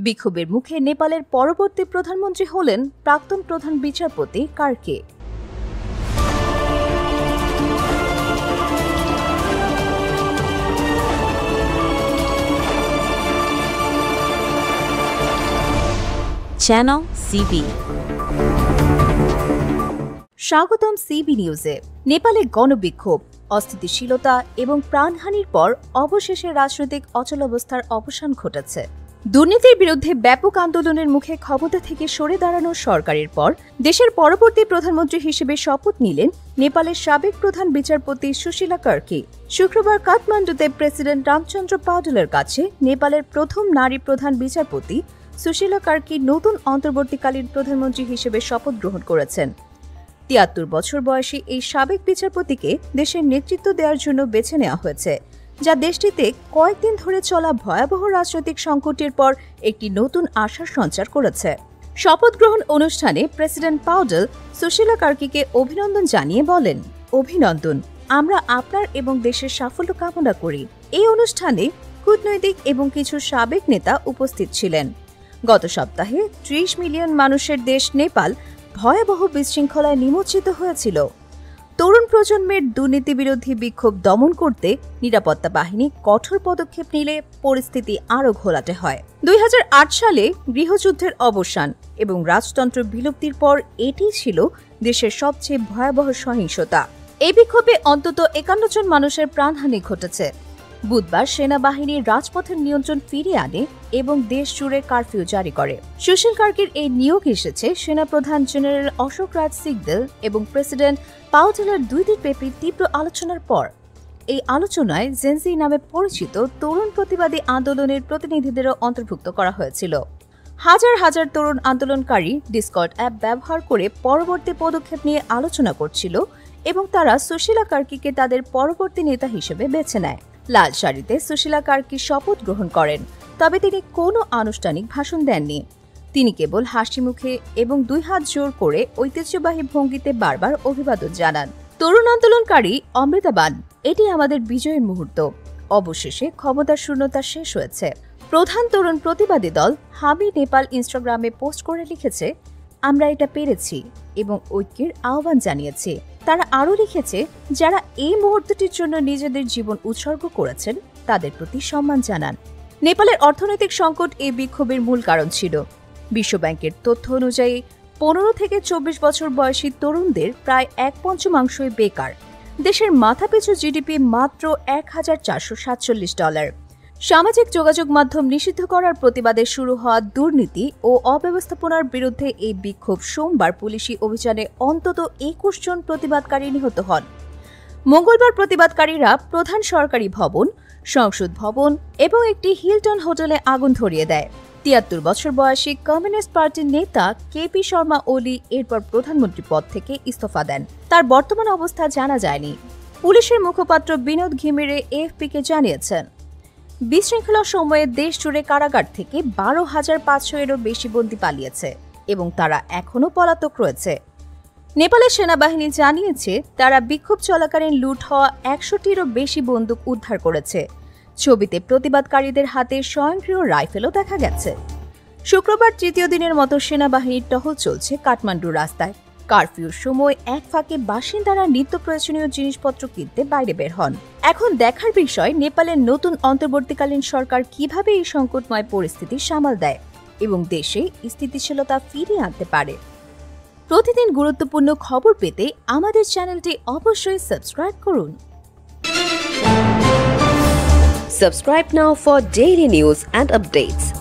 বিক্ষোভের মুখে নেপালের পরবর্তী প্রধানমন্ত্রী হলেন প্রাক্তন প্রধান বিচারপতি কার্কি। Channel CB. স্বাগতম সিবি নিউজে। নেপালে গণবিক্ষোভ, অস্থিতিশীলতা এবং প্রাণহানির পর অবশেষে রাজনৈতিক অচলাবস্থার অবসান ঘটেছে। দুর্নীতির বিরুদ্ধে ব্যাপক আন্দোলনের মুখে ক্ষমতা থেকে সরে দাঁড়ানো সরকারের পর দেশের পরবর্তী প্রধানমন্ত্রী হিসেবে শপথ নিলেন নেপালের সাবেক প্রধান বিচারপতি সুশীলা কার্কি। শুক্রবার কাঠমান্ডুতে প্রেসিডেন্ট রামচন্দ্র পাউডেলের কাছে নেপালের প্রথম নারী প্রধান বিচারপতি সুশীলা কার্কি নতুন অন্তর্বর্তীকালীন প্রধানমন্ত্রী হিসেবে শপথ গ্রহণ করেছেন। ৭৩ বছর বয়সী এই সাবেক বিচারপতিকে দেশের নেতৃত্ব দেওয়ার জন্য বেছে নেওয়া হয়েছে, যা দেশটিতে কয়েকদিন ধরে চলা ভয়াবহ রাজনৈতিক সংকটের পর একটি নতুন আশার সঞ্চার করেছে। শপথ গ্রহণ অনুষ্ঠানে প্রেসিডেন্ট পাউডেল সুশীলা কার্কিকে অভিনন্দন জানিয়ে বলেন, "অভিনন্দন, আমরা আপনার এবং দেশের সাফল্য কামনা করি।" এই অনুষ্ঠানে কূটনৈতিক এবং কিছু সাবেক নেতা উপস্থিত ছিলেন। গত সপ্তাহে ৩০ মিলিয়ন মানুষের দেশ নেপাল ভয়াবহ বিশৃঙ্খলায় নিমজ্জিত হয়েছিল। তরুণ প্রজন্মের দুর্নীতিবিরোধী বিক্ষোভ দমন করতে নিরাপত্তা বাহিনী কঠোর পদক্ষেপ নিলে পরিস্থিতি আরও ঘোলাটে হয়। ২০০৮ সালে গৃহযুদ্ধের অবসান এবং রাজতন্ত্র বিলুপ্তির পর এটিই ছিল দেশের সবচেয়ে ভয়াবহ সহিংসতা। এই বিক্ষোভে অন্তত ৫১ জন মানুষের প্রাণহানি ঘটেছে। বুধবার সেনাবাহিনী রাজপথের নিয়ন্ত্রণ ফিরিয়ে আনে এবং দেশ জুড়ে কারফিউ জারি করে। সুশীল কার্কির এই নিয়োগ এসেছে সেনাপ্রধান জেনারেল অশোক রাজ সিংদেল এবং প্রেসিডেন্ট পাউডেলের ২ দিনব্যাপী তীব্র আলোচনার পর। এই আলোচনায় জেনজি নামে পরিচিত তরুণ প্রতিবাদী আন্দোলনের প্রতিনিধিদেরও অন্তর্ভুক্ত করা হয়েছিল। হাজার হাজার তরুণ আন্দোলনকারী ডিসকর্ড অ্যাপ ব্যবহার করে পরবর্তী পদক্ষেপ নিয়ে আলোচনা করছিল এবং তারা সুশীলা কার্কিকে তাদের পরবর্তী নেতা হিসেবে বেছে নেয়। লাল শাড়িতে সুশীলা কার্কি শপথ গ্রহণ করেন, তবে তিনি কোনো আনুষ্ঠানিক ভাষণ দেননি। তিনি কেবল হাসি মুখে এবং ২ হাত জোর করে ঐতিহ্যবাহী ভঙ্গিতে বারবার অভিবাদন জানান। তরুণ আন্দোলনকারী অমৃতাবান, এটি আমাদের বিজয়ের মুহূর্ত। অবশেষে ক্ষমতার শূন্যতা শেষ হয়েছে। প্রধান তরুণ প্রতিবাদী দল হামি নেপাল ইনস্টাগ্রামে পোস্ট করে লিখেছে, "আমরা এটা পেরেছি" এবং ঐক্যের আহ্বান জানিয়েছে। তারা আরও লিখেছে, যারা এই মুহূর্তটির জন্য নিজেদের জীবন উৎসর্গ করেছেন তাদের প্রতি সম্মান জানান। নেপালের অর্থনৈতিক সংকট এই বিক্ষোভের মূল কারণ ছিল। বিশ্বব্যাংকের তথ্য অনুযায়ী ১৫ থেকে ২৪ বছর বয়সী তরুণদের প্রায় ১/৫ বেকার। দেশের মাথাপিছু জিডিপি মাত্র $১,৪৪৭। সামাজিক যোগাযোগ মাধ্যম নিষিদ্ধ করার প্রতিবাদে শুরু হওয়া দুর্নীতি ও অব্যবস্থাপনার বিরুদ্ধে এই বিক্ষোভ সোমবার পুলিশি অভিযানে অন্তত ২১ জন প্রতিবাদকারী নিহত হন। মঙ্গলবার প্রতিবাদকারীরা প্রধান সরকারি ভবন, সংসদ ভবন এবং একটি হিলটন হোটেলে আগুন ধরিয়ে দেয়। ৭৩ বছর বয়সী কমিউনিস্ট পার্টির নেতা কেপি শর্মা ওলি এরপর প্রধানমন্ত্রী পদ থেকে ইস্তফা দেন। তার বর্তমান অবস্থা জানা যায়নি। পুলিশের মুখপাত্র বিনোদ ঘিমিরে এএফপিকে জানিয়েছেন, বিশৃঙ্খলার সময়ে দেশ জুড়ে কারাগার থেকে ১২,৫০০-এরও বেশি বন্দী পালিয়েছে এবং তারা এখনও পলাতক রয়েছে। নেপালের সেনাবাহিনী জানিয়েছে তারা বিক্ষোভ চলাকালীন লুট হওয়া ১০০টিরও বেশি বন্দুক উদ্ধার করেছে। ছবিতে প্রতিবাদকারীদের হাতে স্বয়ংক্রিয় রাইফেলও দেখা গেছে। শুক্রবার তৃতীয় দিনের মতো সেনাবাহিনীর টহল চলছে কাঠমান্ডুর রাস্তায়। কারফিউর সময় এক ফাঁকে বাসিন্দারা নিত্য প্রয়োজনীয় জিনিসপত্র কিনতে বাইরে বের হন। এখন দেখার বিষয় নেপালের নতুন অন্তর্বর্তীকালীন সরকার কিভাবে এই সংকটময় পরিস্থিতি সামাল দেয় এবং দেশে স্থিতিশীলতা ফিরিয়ে আনতে পারে। প্রতিদিন গুরুত্বপূর্ণ খবর পেতে আমাদের চ্যানেলটি অবশ্যই সাবস্ক্রাইব করুন। Subscribe now for daily news and updates.